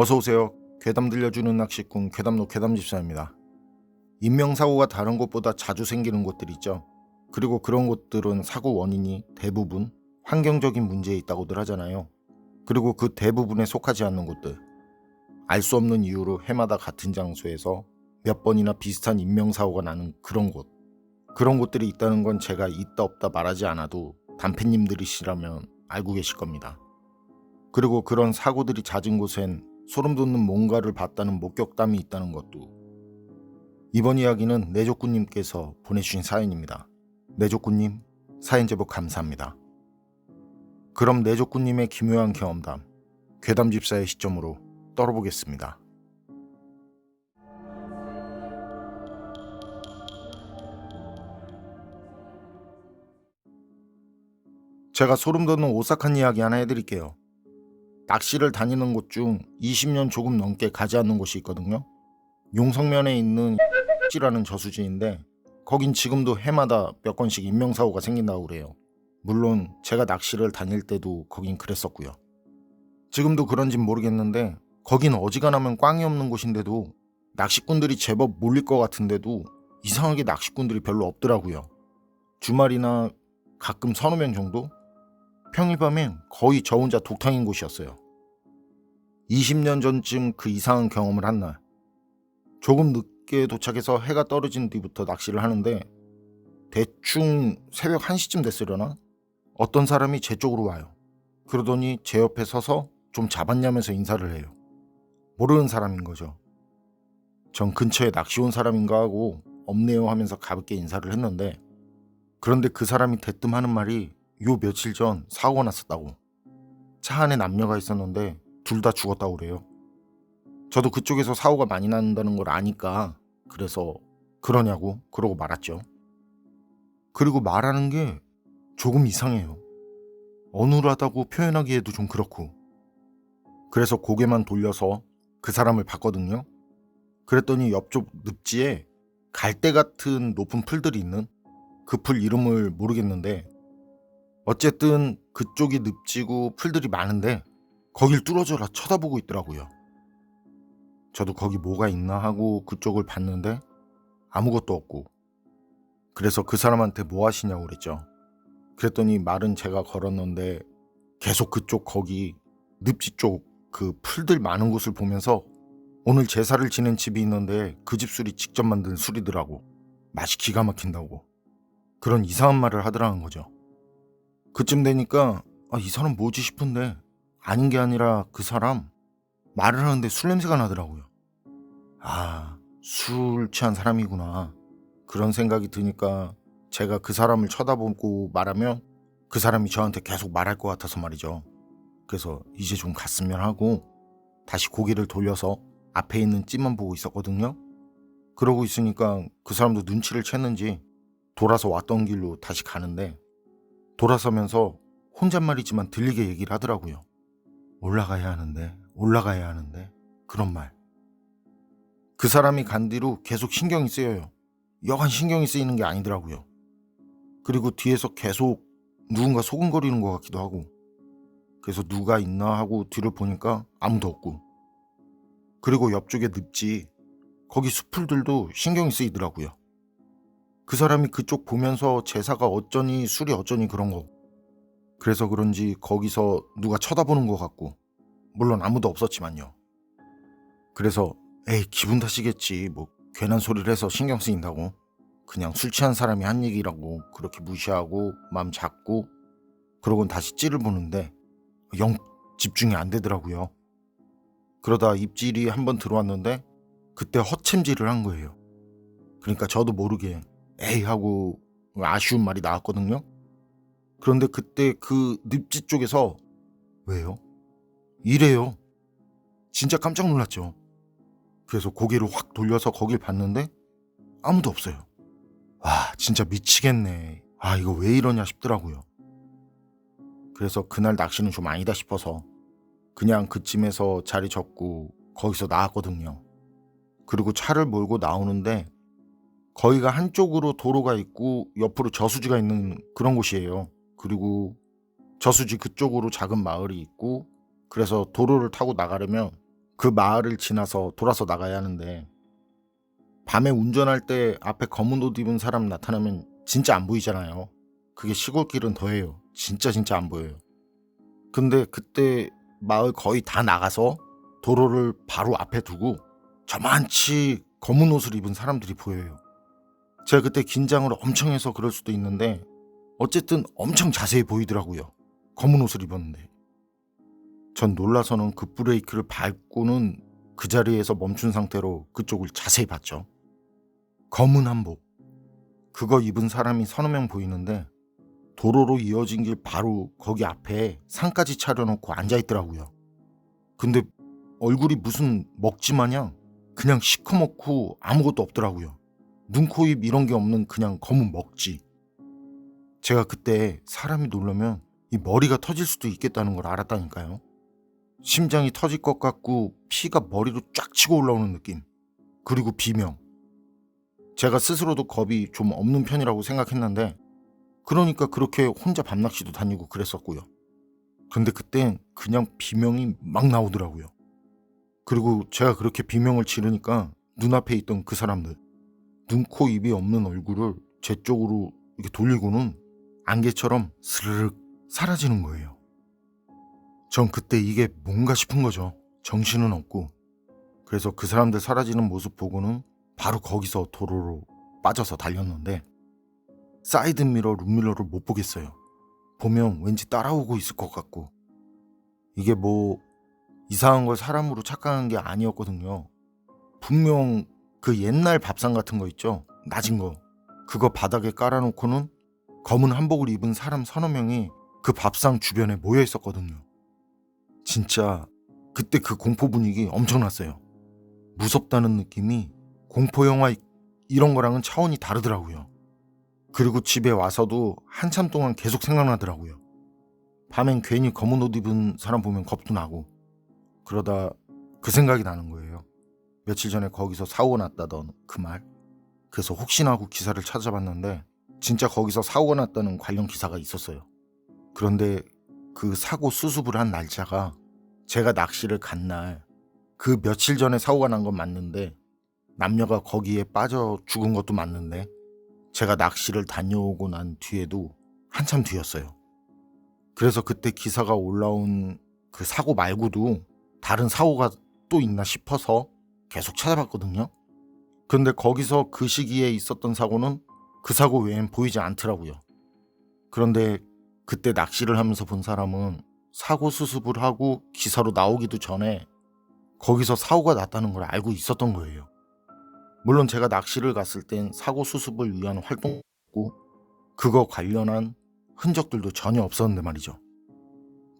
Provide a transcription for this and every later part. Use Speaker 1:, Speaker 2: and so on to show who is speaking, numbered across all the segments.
Speaker 1: 어서오세요. 괴담 들려주는 낚시꾼 괴담노 괴담집사입니다. 인명사고가 다른 곳보다 자주 생기는 곳들 있죠. 그리고 그런 곳들은 사고 원인이 대부분 환경적인 문제에 있다고들 하잖아요. 그리고 그 대부분에 속하지 않는 곳들. 알 수 없는 이유로 해마다 같은 장소에서 몇 번이나 비슷한 인명사고가 나는 그런 곳. 그런 곳들이 있다는 건 제가 있다 없다 말하지 않아도 단편님들이시라면 알고 계실 겁니다. 그리고 그런 사고들이 잦은 곳엔 소름 돋는 뭔가를 봤다는 목격담이 있다는 것도. 이번 이야기는 내조꾸님께서 보내주신 사연입니다. 내조꾸님, 사연 제보 감사합니다. 그럼 내조꾸님의 기묘한 경험담, 괴담집사의 시점으로 떨어보겠습니다. 제가 소름 돋는 오싹한 이야기 하나 해드릴게요. 낚시를 다니는 곳 중 20년 조금 넘게 가지 않는 곳이 있거든요. 용성면에 있는 라는 저수지인데 거긴 지금도 해마다 몇 건씩 인명사고가 생긴다고 그래요. 물론 제가 낚시를 다닐 때도 거긴 그랬었고요. 지금도 그런진 모르겠는데 거긴 어지간하면 꽝이 없는 곳인데도 낚시꾼들이 제법 몰릴 것 같은데도 이상하게 낚시꾼들이 별로 없더라고요. 주말이나 가끔 서너 명 정도? 평일 밤엔 거의 저 혼자 독탕인 곳이었어요. 20년 전쯤 그 이상한 경험을 한 날, 조금 늦게 도착해서 해가 떨어진 뒤부터 낚시를 하는데 대충 새벽 1시쯤 됐으려나? 어떤 사람이 제 쪽으로 와요. 그러더니 제 옆에 서서 좀 잡았냐면서 인사를 해요. 모르는 사람인 거죠. 전 근처에 낚시 온 사람인가 하고 없네요 하면서 가볍게 인사를 했는데, 그런데 그 사람이 대뜸 하는 말이 요 며칠 전 사고가 났었다고. 차 안에 남녀가 있었는데 둘 다 죽었다고 그래요. 저도 그쪽에서 사고가 많이 난다는 걸 아니까 그래서 그러냐고 그러고 말았죠. 그리고 말하는 게 조금 이상해요. 어눌하다고 표현하기에도 좀 그렇고. 그래서 고개만 돌려서 그 사람을 봤거든요. 그랬더니 옆쪽 늪지에 갈대 같은 높은 풀들이 있는, 그 풀 이름을 모르겠는데 어쨌든 그쪽이 늪지고 풀들이 많은데 거길 뚫어져라 쳐다보고 있더라고요. 저도 거기 뭐가 있나 하고 그쪽을 봤는데 아무것도 없고, 그래서 그 사람한테 뭐 하시냐고 그랬죠. 그랬더니 말은 제가 걸었는데 계속 그쪽 거기 늪지 쪽 그 풀들 많은 곳을 보면서 오늘 제사를 지낸 집이 있는데 그 집 술이 직접 만든 술이더라고. 맛이 기가 막힌다고. 그런 이상한 말을 하더라는 거죠. 그쯤 되니까 이 사람 뭐지 싶은데 아닌 게 아니라 그 사람 말을 하는데 술 냄새가 나더라고요. 술 취한 사람이구나. 그런 생각이 드니까 제가 그 사람을 쳐다보고 말하면 그 사람이 저한테 계속 말할 것 같아서 말이죠. 그래서 이제 좀 갔으면 하고 다시 고개를 돌려서 앞에 있는 찜만 보고 있었거든요. 그러고 있으니까 그 사람도 눈치를 챘는지 돌아서 왔던 길로 다시 가는데, 돌아서면서 혼잣말이지만 들리게 얘기를 하더라고요. 올라가야 하는데 그런 말. 그 사람이 간 뒤로 계속 신경이 쓰여요. 여간 신경이 쓰이는 게 아니더라고요. 그리고 뒤에서 계속 누군가 소근거리는 것 같기도 하고, 그래서 누가 있나 하고 뒤를 보니까 아무도 없고, 그리고 옆쪽에 늪지 거기 수풀들도 신경이 쓰이더라고요. 그 사람이 그쪽 보면서 제사가 어쩌니 술이 어쩌니 그런 거. 그래서 그런지 거기서 누가 쳐다보는 것 같고, 물론 아무도 없었지만요. 그래서 에이 기분 탓이겠지, 뭐 괜한 소리를 해서 신경 쓰인다고, 그냥 술 취한 사람이 한 얘기라고 그렇게 무시하고 마음 잡고 그러곤 다시 찌를 보는데 영 집중이 안 되더라고요. 그러다 입질이 한번 들어왔는데 그때 허챔질을 한 거예요. 그러니까 저도 모르게 에이 하고 아쉬운 말이 나왔거든요. 그런데 그때 그 늪지 쪽에서 왜요? 이래요. 진짜 깜짝 놀랐죠. 그래서 고개를 확 돌려서 거길 봤는데 아무도 없어요. 진짜 미치겠네. 이거 왜 이러냐 싶더라고요. 그래서 그날 낚시는 좀 아니다 싶어서 그냥 그쯤에서 자리 접고 거기서 나왔거든요. 그리고 차를 몰고 나오는데 거기가 한쪽으로 도로가 있고 옆으로 저수지가 있는 그런 곳이에요. 그리고 저수지 그쪽으로 작은 마을이 있고, 그래서 도로를 타고 나가려면 그 마을을 지나서 돌아서 나가야 하는데 밤에 운전할 때 앞에 검은 옷 입은 사람 나타나면 진짜 안 보이잖아요. 그게 시골길은 더해요. 진짜 안 보여요. 근데 그때 마을 거의 다 나가서 도로를 바로 앞에 두고 저만치 검은 옷을 입은 사람들이 보여요. 제가 그때 긴장을 엄청 해서 그럴 수도 있는데 어쨌든 엄청 자세히 보이더라고요. 검은 옷을 입었는데. 전 놀라서는 그 브레이크를 밟고는 그 자리에서 멈춘 상태로 그쪽을 자세히 봤죠. 검은 한복. 그거 입은 사람이 서너 명 보이는데 도로로 이어진 길 바로 거기 앞에 상까지 차려놓고 앉아있더라고요. 근데 얼굴이 무슨 먹지 마냥 그냥 시커멓고 아무것도 없더라고요. 눈, 코, 입 이런 게 없는 그냥 검은 먹지. 제가 그때 사람이 놀라면 이 머리가 터질 수도 있겠다는 걸 알았다니까요. 심장이 터질 것 같고 피가 머리로 쫙 치고 올라오는 느낌. 그리고 비명. 제가 스스로도 겁이 좀 없는 편이라고 생각했는데 그러니까 그렇게 혼자 밤낚시도 다니고 그랬었고요. 근데 그땐 그냥 비명이 막 나오더라고요. 그리고 제가 그렇게 비명을 지르니까 눈앞에 있던 그 사람들, 눈, 코, 입이 없는 얼굴을 제 쪽으로 이렇게 돌리고는 안개처럼 스르륵 사라지는 거예요. 전 그때 이게 뭔가 싶은 거죠. 정신은 없고. 그래서 그 사람들 사라지는 모습 보고는 바로 거기서 도로로 빠져서 달렸는데 사이드미러, 룸미러를 못 보겠어요. 보면 왠지 따라오고 있을 것 같고. 이게 뭐 이상한 걸 사람으로 착각한 게 아니었거든요. 분명 그 옛날 밥상 같은 거 있죠? 낮은 거. 그거 바닥에 깔아놓고는 검은 한복을 입은 사람 서너 명이 그 밥상 주변에 모여 있었거든요. 진짜 그때 그 공포 분위기 엄청났어요. 무섭다는 느낌이 공포 영화 이런 거랑은 차원이 다르더라고요. 그리고 집에 와서도 한참 동안 계속 생각나더라고요. 밤엔 괜히 검은 옷 입은 사람 보면 겁도 나고. 그러다 그 생각이 나는 거예요. 며칠 전에 거기서 사고가 났다던 그 말. 그래서 혹시나 하고 기사를 찾아봤는데 진짜 거기서 사고가 났다는 관련 기사가 있었어요. 그런데 그 사고 수습을 한 날짜가 제가 낚시를 간 날, 그 며칠 전에 사고가 난 건 맞는데 남녀가 거기에 빠져 죽은 것도 맞는데 제가 낚시를 다녀오고 난 뒤에도 한참 뒤였어요. 그래서 그때 기사가 올라온 그 사고 말고도 다른 사고가 또 있나 싶어서 계속 찾아봤거든요. 근데 거기서 그 시기에 있었던 사고는 그 사고 외엔 보이지 않더라고요. 그런데 그때 낚시를 하면서 본 사람은 사고 수습을 하고 기사로 나오기도 전에 거기서 사고가 났다는 걸 알고 있었던 거예요. 물론 제가 낚시를 갔을 땐 사고 수습을 위한 활동이었고 그거 관련한 흔적들도 전혀 없었는데 말이죠.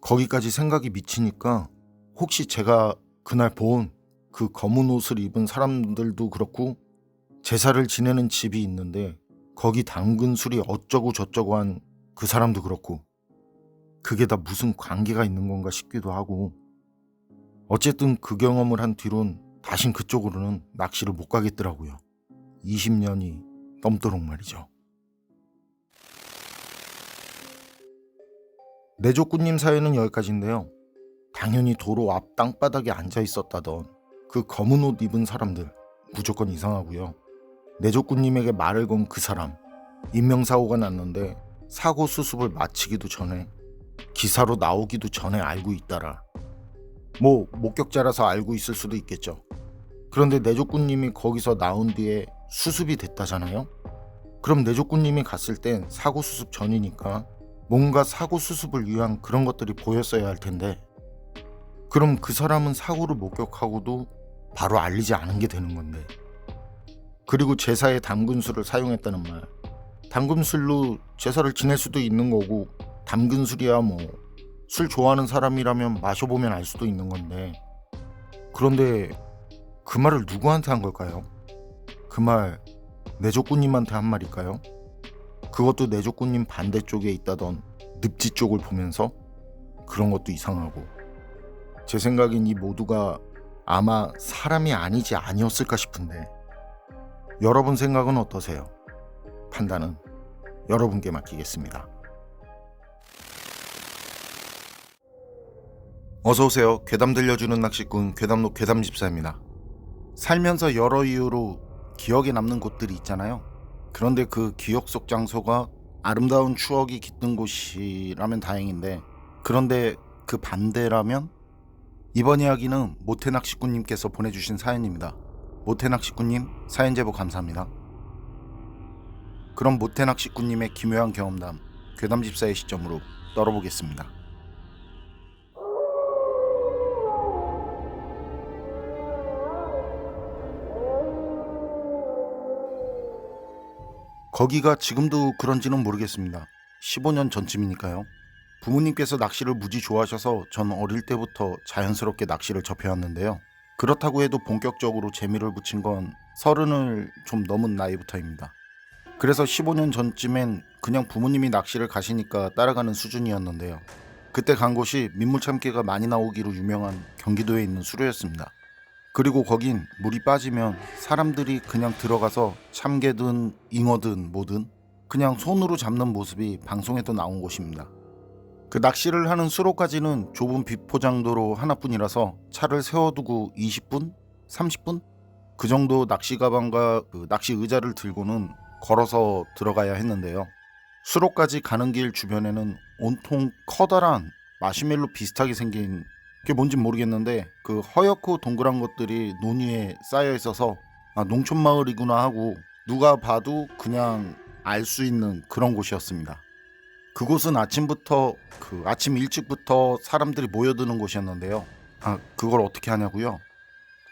Speaker 1: 거기까지 생각이 미치니까 혹시 제가 그날 본 그 검은 옷을 입은 사람들도 그렇고 제사를 지내는 집이 있는데 거기 당근 술이 어쩌고 저쩌고 한 그 사람도 그렇고 그게 다 무슨 관계가 있는 건가 싶기도 하고 어쨌든 그 경험을 한 뒤론 다신 그쪽으로는 낚시를 못 가겠더라고요. 20년이 넘도록 말이죠. 내조꾸님 사연은 여기까지인데요. 당연히 도로 앞 땅바닥에 앉아 있었다던 그 검은 옷 입은 사람들 무조건 이상하고요. 내조꾸님에게 말을 건 그 사람, 인명사고가 났는데 사고 수습을 마치기도 전에 기사로 나오기도 전에 알고 있다라. 뭐 목격자라서 알고 있을 수도 있겠죠. 그런데 내조꾸님이 거기서 나온 뒤에 수습이 됐다잖아요. 그럼 내조꾸님이 갔을 땐 사고 수습 전이니까 뭔가 사고 수습을 위한 그런 것들이 보였어야 할 텐데 그럼 그 사람은 사고를 목격하고도 바로 알리지 않은 게 되는 건데. 그리고 제사에 담근술을 사용했다는 말. 담근술로 제사를 지낼 수도 있는 거고 담근술이야 뭐 술 좋아하는 사람이라면 마셔보면 알 수도 있는 건데 그런데 그 말을 누구한테 한 걸까요? 그 말 내조꾸님한테 한 말일까요? 그것도 내조꾸님 반대쪽에 있다던 늪지 쪽을 보면서 그런 것도 이상하고 제 생각엔 이 모두가 아마 사람이 아니지 아니었을까 싶은데 여러분 생각은 어떠세요? 판단은 여러분께 맡기겠습니다. 어서오세요. 괴담 들려주는 낚시꾼 괴담록 괴담집사입니다. 살면서 여러 이유로 기억에 남는 곳들이 있잖아요. 그런데 그 기억 속 장소가 아름다운 추억이 깃든 곳이라면 다행인데, 그런데 그 반대라면? 이번 이야기는 모태낚시꾼님께서 보내주신 사연입니다. 모태낚시꾼님, 사연 제보 감사합니다. 그럼 모태낚시꾼님의 기묘한 경험담, 괴담집사의 시점으로 떨어보겠습니다. 거기가 지금도 그런지는 모르겠습니다. 15년 전쯤이니까요. 부모님께서 낚시를 무지 좋아하셔서 전 어릴 때부터 자연스럽게 낚시를 접해왔는데요. 그렇다고 해도 본격적으로 재미를 붙인 건 30을 좀 넘은 나이부터입니다. 그래서 15년 전쯤엔 그냥 부모님이 낚시를 가시니까 따라가는 수준이었는데요. 그때 간 곳이 민물참깨가 많이 나오기로 유명한 경기도에 있는 수로였습니다. 그리고 거긴 물이 빠지면 사람들이 그냥 들어가서 참개든 잉어든 뭐든 그냥 손으로 잡는 모습이 방송에도 나온 곳입니다. 그 낚시를 하는 수로까지는 좁은 비포장도로 하나뿐이라서 차를 세워두고 20분? 30분? 그 정도 낚시 가방과 그 낚시 의자를 들고는 걸어서 들어가야 했는데요. 수로까지 가는 길 주변에는 온통 커다란 마시멜로 비슷하게 생긴 그게 뭔진 모르겠는데 그 허옇고 동그란 것들이 논 위에 쌓여 있어서 농촌 마을이구나 하고 누가 봐도 그냥 알 수 있는 그런 곳이었습니다. 그곳은 아침 일찍부터 사람들이 모여드는 곳이었는데요. 그걸 어떻게 하냐고요?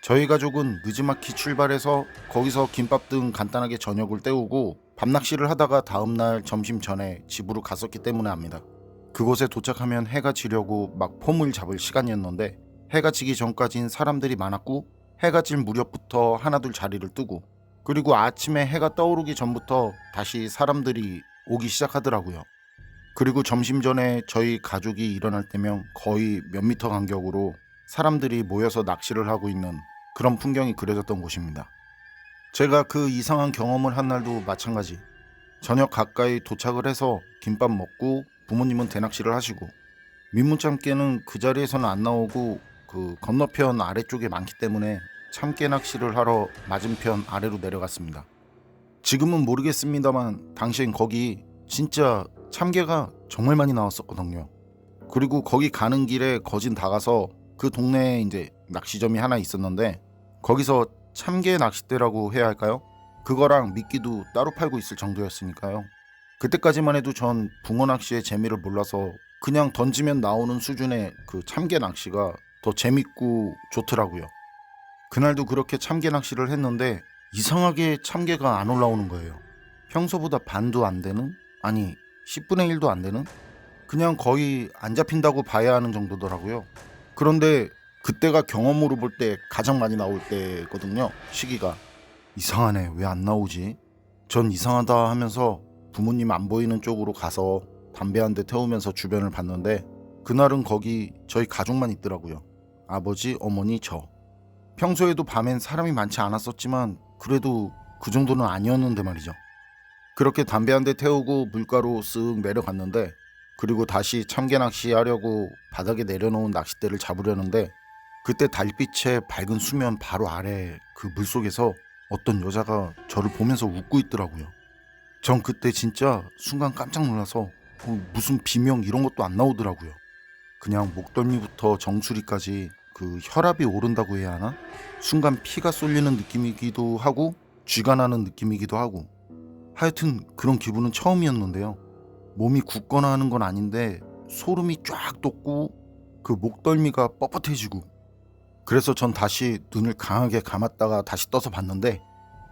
Speaker 1: 저희 가족은 느지막이 출발해서 거기서 김밥 등 간단하게 저녁을 때우고 밤낚시를 하다가 다음날 점심 전에 집으로 갔었기 때문에 압니다. 그곳에 도착하면 해가 지려고 막 폼을 잡을 시간이었는데 해가 지기 전까진 사람들이 많았고 해가 질 무렵부터 하나둘 자리를 뜨고 그리고 아침에 해가 떠오르기 전부터 다시 사람들이 오기 시작하더라고요. 그리고 점심 전에 저희 가족이 일어날 때면 거의 몇 미터 간격으로 사람들이 모여서 낚시를 하고 있는 그런 풍경이 그려졌던 곳입니다. 제가 그 이상한 경험을 한 날도 마찬가지. 저녁 가까이 도착을 해서 김밥 먹고 부모님은 대낚시를 하시고 민물참깨는 그 자리에서는 안 나오고 그 건너편 아래쪽에 많기 때문에 참깨 낚시를 하러 맞은편 아래로 내려갔습니다. 지금은 모르겠습니다만 당시엔 거기 진짜 참깨가 정말 많이 나왔었거든요. 그리고 거기 가는 길에 거진 다 가서 그 동네에 이제 낚시점이 하나 있었는데 거기서 참깨 낚싯대라고 해야 할까요? 그거랑 미끼도 따로 팔고 있을 정도였으니까요. 그때까지만 해도 전 붕어 낚시의 재미를 몰라서 그냥 던지면 나오는 수준의 그 참깨 낚시가 더 재밌고 좋더라고요. 그날도 그렇게 참깨 낚시를 했는데 이상하게 참깨가 안 올라오는 거예요. 평소보다 반도 안 되는? 아니 10분의 1도 안 되는? 그냥 거의 안 잡힌다고 봐야 하는 정도더라고요. 그런데 그때가 경험으로 볼 때 가장 많이 나올 때거든요. 시기가. 이상하네, 왜 안 나오지? 전 이상하다 하면서 부모님 안 보이는 쪽으로 가서 담배 한 대 태우면서 주변을 봤는데 그날은 거기 저희 가족만 있더라고요. 아버지, 어머니, 저. 평소에도 밤엔 사람이 많지 않았었지만 그래도 그 정도는 아니었는데 말이죠. 그렇게 담배 한 대 태우고 물가로 쓱 내려갔는데 그리고 다시 참깨 낚시하려고 바닥에 내려놓은 낚싯대를 잡으려는데 그때 달빛의 밝은 수면 바로 아래 그 물속에서 어떤 여자가 저를 보면서 웃고 있더라고요. 전 그때 진짜 순간 깜짝 놀라서 무슨 비명 이런 것도 안 나오더라고요. 그냥 목덜미부터 정수리까지 그 혈압이 오른다고 해야 하나? 순간 피가 쏠리는 느낌이기도 하고 쥐가 나는 느낌이기도 하고 하여튼 그런 기분은 처음이었는데요. 몸이 굳거나 하는 건 아닌데 소름이 쫙 돋고 그 목덜미가 뻣뻣해지고 그래서 전 다시 눈을 강하게 감았다가 다시 떠서 봤는데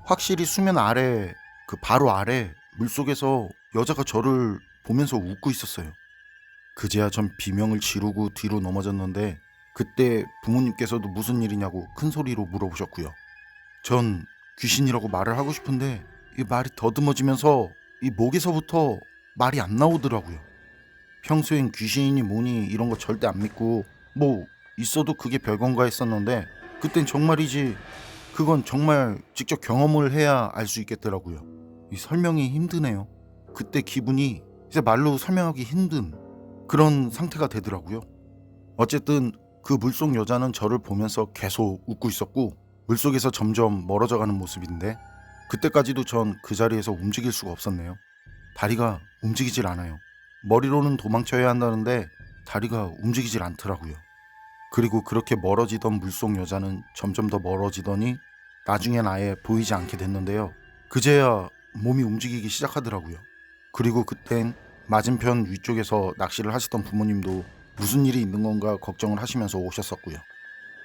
Speaker 1: 확실히 수면 아래 그 바로 아래 물속에서 여자가 저를 보면서 웃고 있었어요. 그제야 전 비명을 지르고 뒤로 넘어졌는데 그때 부모님께서도 무슨 일이냐고 큰 소리로 물어보셨고요. 전 귀신이라고 말을 하고 싶은데 이 말이 더듬어지면서 이 목에서부터 말이 안 나오더라고요. 평소엔 귀신이니 뭐니 이런 거 절대 안 믿고 뭐 있어도 그게 별건가 했었는데 그땐 정말이지 그건 정말 직접 경험을 해야 알 수 있겠더라고요. 이 설명이 힘드네요. 그때 기분이 이제 말로 설명하기 힘든 그런 상태가 되더라고요. 어쨌든
Speaker 2: 그 물속 여자는 저를 보면서 계속 웃고 있었고 물속에서 점점 멀어져가는 모습인데 그때까지도 전 그 자리에서 움직일 수가 없었네요. 다리가 움직이질 않아요. 머리로는 도망쳐야 한다는데 다리가 움직이질 않더라고요. 그리고 그렇게 멀어지던 물속 여자는 점점 더 멀어지더니 나중엔 아예 보이지 않게 됐는데요. 그제야 몸이 움직이기 시작하더라고요. 그리고 그땐 맞은편 위쪽에서 낚시를 하시던 부모님도 무슨 일이 있는 건가 걱정을 하시면서 오셨었고요.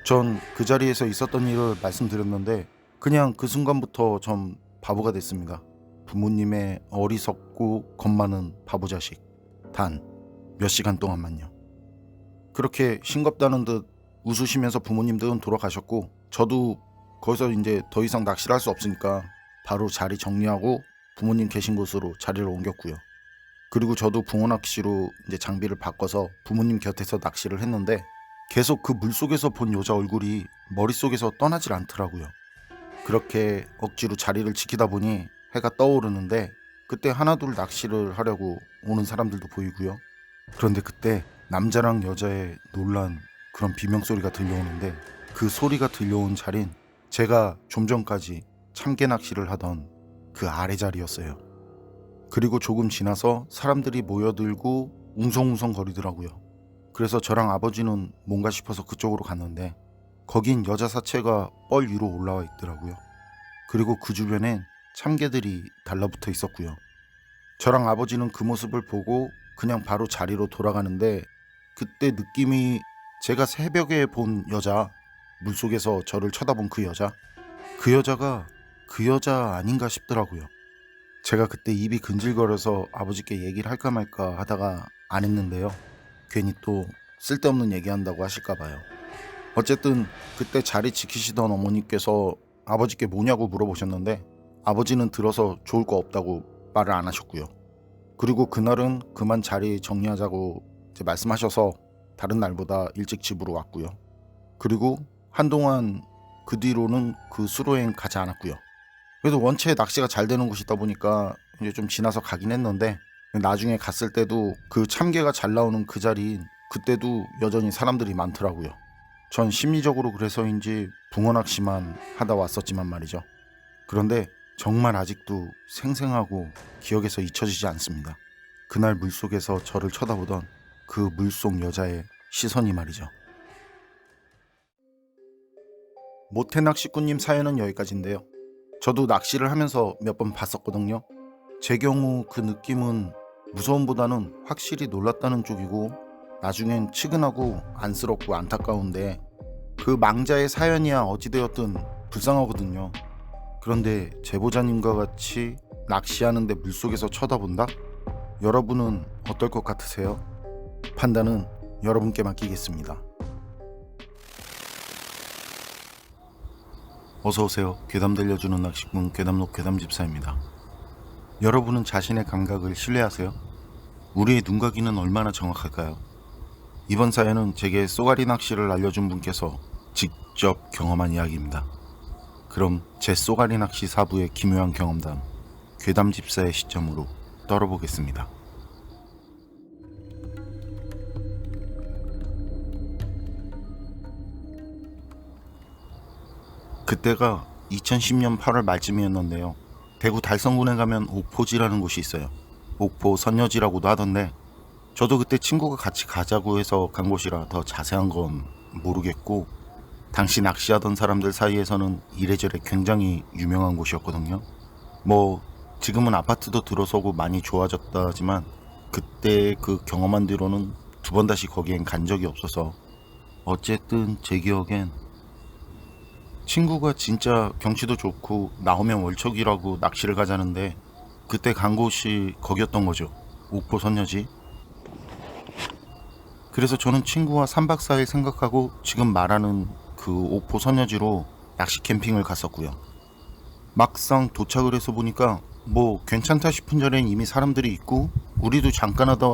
Speaker 2: 전 그 자리에서 있었던 일을 말씀드렸는데 그냥 그 순간부터 전 바보가 됐습니다. 부모님의 어리석고 겁 많은 바보 자식. 단 몇 시간 동안만요. 그렇게 싱겁다는 듯 웃으시면서 부모님들은 돌아가셨고 저도 거기서 이제 더 이상 낚시를 할 수 없으니까 바로 자리 정리하고 부모님 계신 곳으로 자리를 옮겼고요. 그리고 저도 붕어 낚시로 이제 장비를 바꿔서 부모님 곁에서 낚시를 했는데 계속 그 물속에서 본 여자 얼굴이 머릿속에서 떠나질 않더라고요. 그렇게 억지로 자리를 지키다 보니 해가 떠오르는데 그때 하나둘 낚시를 하려고 오는 사람들도 보이고요. 그런데 그때 남자랑 여자의 놀란 그런 비명소리가 들려오는데 그 소리가 들려온 자리는 제가 좀 전까지 참개 낚시를 하던 그 아래 자리였어요. 그리고 조금 지나서 사람들이 모여들고 웅성웅성 거리더라고요. 그래서 저랑 아버지는 뭔가 싶어서 그쪽으로 갔는데 거긴 여자 사체가 뻘 위로 올라와 있더라고요. 그리고 그 주변엔 참개들이 달라붙어 있었고요. 저랑 아버지는 그 모습을 보고 그냥 바로 자리로 돌아가는데 그때 느낌이 제가 새벽에 본 여자, 물속에서 저를 쳐다본 그 여자가 그 여자 아닌가 싶더라고요. 제가 그때 입이 근질거려서 아버지께 얘기를 할까 말까 하다가 안 했는데요. 괜히 또 쓸데없는 얘기한다고 하실까 봐요. 어쨌든 그때 자리 지키시던 어머니께서 아버지께 뭐냐고 물어보셨는데 아버지는 들어서 좋을 거 없다고 말을 안 하셨고요. 그리고 그날은 그만 자리 정리하자고 이제 말씀하셔서 다른 날보다 일찍 집으로 왔고요. 그리고 한동안 그 뒤로는 그 수로행 가지 않았고요. 그래도 원체 낚시가 잘 되는 곳이다 보니까 이제 좀 지나서 가긴 했는데 나중에 갔을 때도 그 참개가 잘 나오는 그 자리인 그때도 여전히 사람들이 많더라고요. 전 심리적으로 그래서인지 붕어 낚시만 하다 왔었지만 말이죠. 그런데 정말 아직도 생생하고 기억에서 잊혀지지 않습니다. 그날 물속에서 저를 쳐다보던 그 물속 여자의 시선이 말이죠. 모태 낚시꾼님 사연은 여기까지인데요. 저도 낚시를 하면서 몇 번 봤었거든요. 제 경우 그 느낌은 무서움보다는 확실히 놀랐다는 쪽이고 나중엔 측은하고 안쓰럽고 안타까운데 그 망자의 사연이야 어찌되었든 불쌍하거든요. 그런데 제보자님과 같이 낚시하는데 물속에서 쳐다본다? 여러분은 어떨 것 같으세요? 판단은 여러분께 맡기겠습니다. 어서오세요. 괴담 들려주는 낚시꾼 괴담록 괴담집사입니다. 여러분은 자신의 감각을 신뢰하세요? 우리의 눈각이는 얼마나 정확할까요? 이번 사연은 제게 쏘가리 낚시를 알려준 분께서 직접 경험한 이야기입니다. 그럼 제 쏘가리 낚시 사부의 기묘한 경험담 괴담집사의 시점으로 떨어보겠습니다. 그때가 2010년 8월 말쯤이었는데요. 대구 달성군에 가면 옥포지라는 곳이 있어요. 옥포 선여지라고도 하던데 저도 그때 친구가 같이 가자고 해서 간 곳이라 더 자세한 건 모르겠고 당시 낚시하던 사람들 사이에서는 이래저래 굉장히 유명한 곳이었거든요. 뭐 지금은 아파트도 들어서고 많이 좋아졌다 하지만 그때 그 경험한 뒤로는 두 번 다시 거기엔 간 적이 없어서 어쨌든 제 기억엔 친구가 진짜 경치도 좋고 나오면 월척이라고 낚시를 가자는데 그때 간 곳이 거기였던 거죠. 옥포 선여지. 그래서 저는 친구와 3박 4일 생각하고 지금 말하는 그 옥포 선여지로 낚시 캠핑을 갔었고요. 막상 도착을 해서 보니까 뭐 괜찮다 싶은 자리엔 이미 사람들이 있고 우리도 잠깐 하다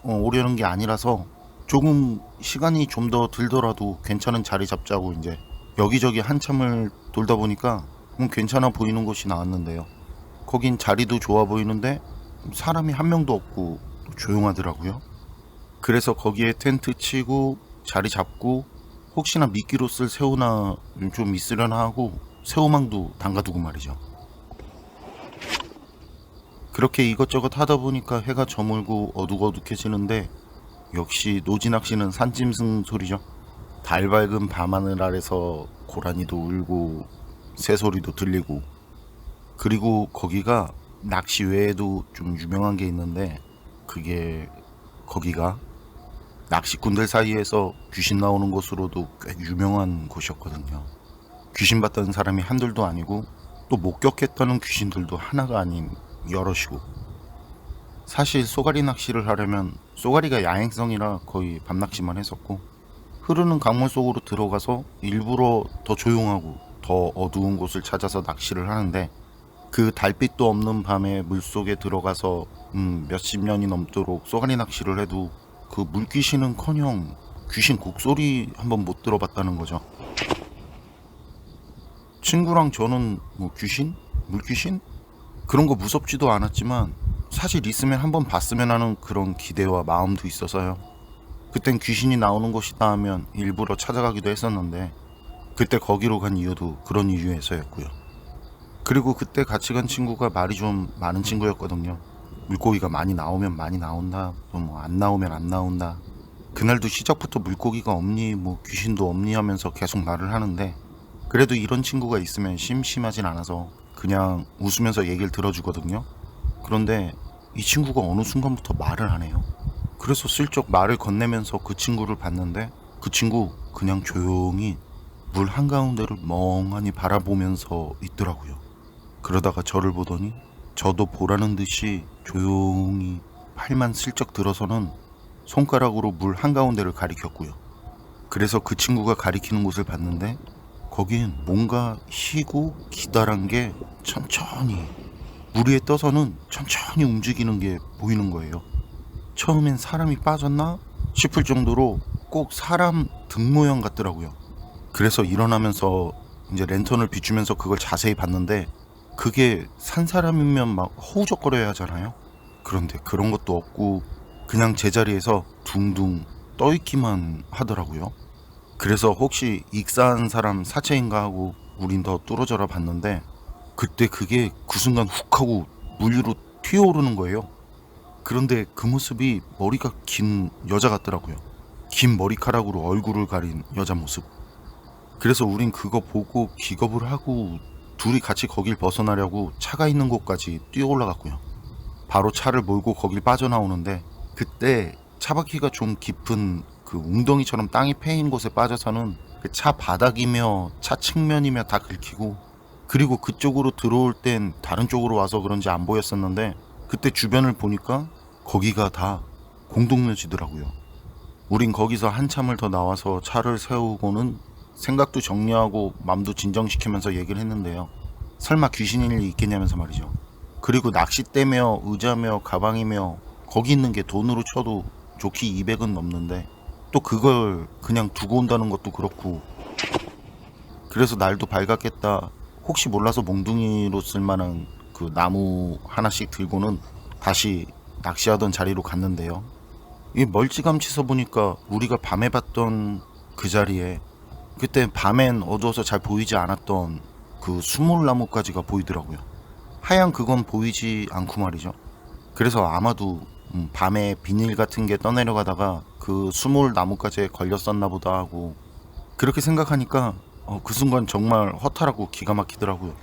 Speaker 2: 오려는 게 아니라서 조금 시간이 좀 더 들더라도 괜찮은 자리 잡자고 이제 여기저기 한참을 돌다 보니까 괜찮아 보이는 곳이 나왔는데요. 거긴 자리도 좋아 보이는데 사람이 한 명도 없고 조용하더라고요. 그래서 거기에 텐트 치고 자리 잡고 혹시나 미끼로 쓸 새우나 좀 있으려나 하고 새우망도 담가두고 말이죠. 그렇게 이것저것 하다 보니까 해가 저물고 어둑어둑해지는데 역시 노지낚시는 산짐승 소리죠. 달 밝은 밤하늘 아래서 고라니도 울고 새소리도 들리고, 그리고 거기가 낚시 외에도 좀 유명한 게 있는데 그게 거기가 낚시꾼들 사이에서 귀신 나오는 곳으로도 꽤 유명한 곳이었거든요. 귀신 봤다는 사람이 한둘도 아니고 또 목격했다는 귀신들도 하나가 아닌 여럿이고, 사실 쏘가리 낚시를 하려면 쏘가리가 야행성이라 거의 밤낚시만 했었고, 흐르는 강물 속으로 들어가서 일부러 더 조용하고 더 어두운 곳을 찾아서 낚시를 하는데, 그 달빛도 없는 밤에 물속에 들어가서 몇십 년이 넘도록 쏘가리 낚시를 해도 그 물귀신은커녕 귀신 곡소리 한번 못 들어봤다는 거죠. 친구랑 저는 뭐 귀신? 물귀신? 그런 거 무섭지도 않았지만 사실 있으면 한번 봤으면 하는 그런 기대와 마음도 있어서요. 그땐 귀신이 나오는 곳이다 하면 일부러 찾아가기도 했었는데, 그때 거기로 간 이유도 그런 이유에서였고요. 그리고 그때 같이 간 친구가 말이 좀 많은 친구였거든요. 물고기가 많이 나오면 많이 나온다, 또 뭐 안 나오면 안 나온다. 그날도 시작부터 물고기가 없니 뭐 귀신도 없니 하면서 계속 말을 하는데, 그래도 이런 친구가 있으면 심심하진 않아서 그냥 웃으면서 얘기를 들어주거든요. 그런데 이 친구가 어느 순간부터 말을 안 해요. 그래서 슬쩍 말을 건네면서 그 친구를 봤는데, 그 친구 그냥 조용히 물 한가운데를 멍하니 바라보면서 있더라고요. 그러다가 저를 보더니 저도 보라는 듯이 조용히 팔만 슬쩍 들어서는 손가락으로 물 한가운데를 가리켰고요. 그래서 그 친구가 가리키는 곳을 봤는데 거긴 뭔가 희고 기다란 게 천천히 물 위에 떠서는 천천히 움직이는 게 보이는 거예요. 처음엔 사람이 빠졌나 싶을 정도로 꼭 사람 등 모양 같더라고요. 그래서 일어나면서 이제 랜턴을 비추면서 그걸 자세히 봤는데, 그게 산 사람이면 막 허우적거려야 하잖아요. 그런데 그런 것도 없고 그냥 제자리에서 둥둥 떠있기만 하더라고요. 그래서 혹시 익사한 사람 사체인가 하고 우린 더 뚫어져라 봤는데, 그때 그게 그 순간 훅 하고 물 위로 튀어오르는 거예요. 그런데 그 모습이 머리가 긴 여자 같더라고요. 긴 머리카락으로 얼굴을 가린 여자 모습. 그래서 우린 그거 보고 기겁을 하고 둘이 같이 거길 벗어나려고 차가 있는 곳까지 뛰어 올라갔고요. 바로 차를 몰고 거길 빠져나오는데, 그때 차바퀴가 좀 깊은 그 웅덩이처럼 땅이 패인 곳에 빠져서는 그 차 바닥이며 차 측면이며 다 긁히고, 그리고 그쪽으로 들어올 땐 다른 쪽으로 와서 그런지 안 보였었는데, 그때 주변을 보니까 거기가 다 공동묘지더라고요. 우린 거기서 한참을 더 나와서 차를 세우고는 생각도 정리하고 맘도 진정시키면서 얘기를 했는데요. 설마 귀신일 일이 있겠냐면서 말이죠. 그리고 낚싯대며 의자며 가방이며 거기 있는 게 돈으로 쳐도 좋기 200은 넘는데 또 그걸 그냥 두고 온다는 것도 그렇고, 그래서 날도 밝았겠다 혹시 몰라서 몽둥이로 쓸만한 그 나무 하나씩 들고는 다시 낚시하던 자리로 갔는데요. 이 멀찌감치 서 보니까 우리가 밤에 봤던 그 자리에 그때 밤엔 어두워서 잘 보이지 않았던 그 수몰나무까지가 보이더라고요. 하얀 그건 보이지 않고 말이죠. 그래서 아마도 밤에 비닐 같은 게 떠내려가다가 그 수몰나무까지에 걸렸었나 보다 하고, 그렇게 생각하니까 그 순간 정말 허탈하고 기가 막히더라고요.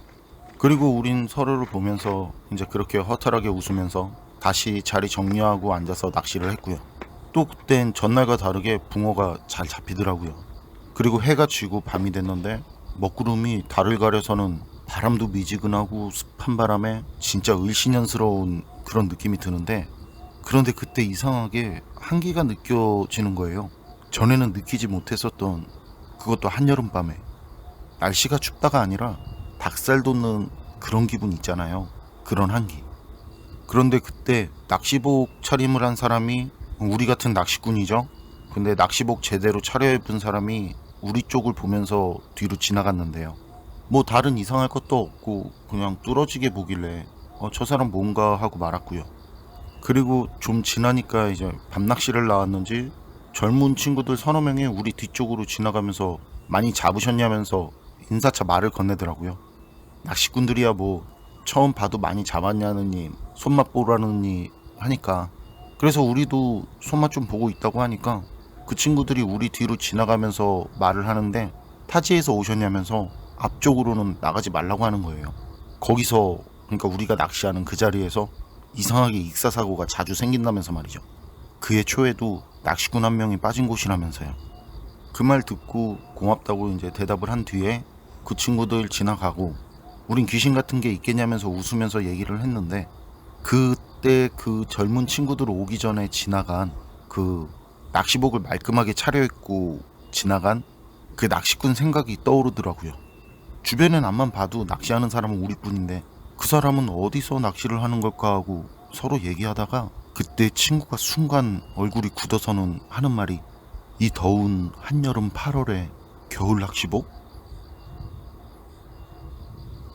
Speaker 2: 그리고 우린 서로를 보면서 이제 그렇게 허탈하게 웃으면서 다시 자리 정리하고 앉아서 낚시를 했고요. 또 그땐 전날과 다르게 붕어가 잘 잡히더라고요. 그리고 해가 지고 밤이 됐는데 먹구름이 달을 가려서는 바람도 미지근하고 습한 바람에 진짜 을씨년스러운 그런 느낌이 드는데, 그런데 그때 이상하게 한기가 느껴지는 거예요. 전에는 느끼지 못했었던, 그것도 한여름밤에 날씨가 춥다가 아니라 닭살 돋는 그런 기분 있잖아요. 그런 한기. 그런데 그때 낚시복 차림을 한 사람이, 우리 같은 낚시꾼이죠. 근데 낚시복 제대로 차려입은 사람이 우리 쪽을 보면서 뒤로 지나갔는데요. 뭐 다른 이상할 것도 없고 그냥 뚫어지게 보길래 저 사람 뭔가 하고 말았고요. 그리고 좀 지나니까 이제 밤낚시를 나왔는지 젊은 친구들 서너 명이 우리 뒤쪽으로 지나가면서 많이 잡으셨냐면서 인사차 말을 건네더라고요. 낚시꾼들이야 뭐 처음 봐도 많이 잡았냐느니 손맛 보라느니 하니까, 그래서 우리도 손맛 좀 보고 있다고 하니까 그 친구들이 우리 뒤로 지나가면서 말을 하는데 타지에서 오셨냐면서 앞쪽으로는 나가지 말라고 하는 거예요. 거기서, 그러니까 우리가 낚시하는 그 자리에서 이상하게 익사사고가 자주 생긴다면서 말이죠. 그해 초에도 낚시꾼 한 명이 빠진 곳이라면서요. 그 말 듣고 고맙다고 이제 대답을 한 뒤에 그 친구들 지나가고 우린 귀신 같은 게 있겠냐면서 웃으면서 얘기를 했는데, 그때 그 젊은 친구들 오기 전에 지나간 그 낚시복을 말끔하게 차려입고 지나간 그 낚시꾼 생각이 떠오르더라고요. 주변엔 앞만 봐도 낚시하는 사람은 우리뿐인데 그 사람은 어디서 낚시를 하는 걸까 하고 서로 얘기하다가 그때 친구가 순간 얼굴이 굳어서는 하는 말이, 이 더운 한여름 8월에 겨울 낚시복?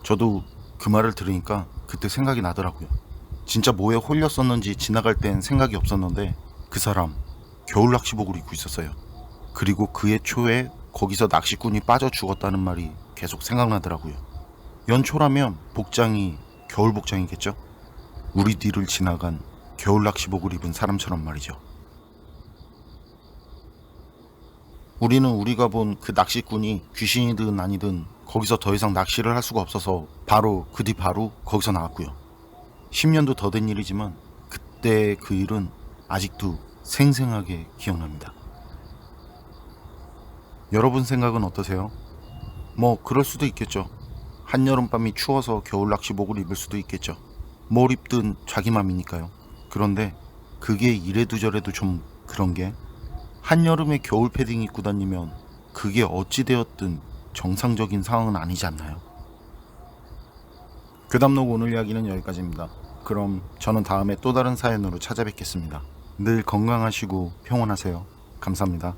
Speaker 2: 저도 그 말을 들으니까 그때 생각이 나더라고요. 진짜 뭐에 홀렸었는지 지나갈 땐 생각이 없었는데 그 사람 겨울 낚시복을 입고 있었어요. 그리고 그해 초에 거기서 낚시꾼이 빠져 죽었다는 말이 계속 생각나더라고요. 연초라면 복장이 겨울 복장이겠죠? 우리 뒤를 지나간 겨울 낚시복을 입은 사람처럼 말이죠. 우리는 우리가 본 그 낚시꾼이 귀신이든 아니든 거기서 더 이상 낚시를 할 수가 없어서 바로 그 뒤 바로 거기서 나왔고요. 10년도 더 된 일이지만 그때 그 일은 아직도 생생하게 기억납니다. 여러분 생각은 어떠세요? 뭐 그럴 수도 있겠죠. 한여름밤이 추워서 겨울 낚시복을 입을 수도 있겠죠. 뭘 입든 자기 맘이니까요. 그런데 그게 이래도 저래도 좀 그런 게, 한여름에 겨울 패딩 입고 다니면 그게 어찌되었든 정상적인 상황은 아니지 않나요? 괴담록 오늘 이야기는 여기까지입니다. 그럼 저는 다음에 또 다른 사연으로 찾아뵙겠습니다. 늘 건강하시고 평온하세요. 감사합니다.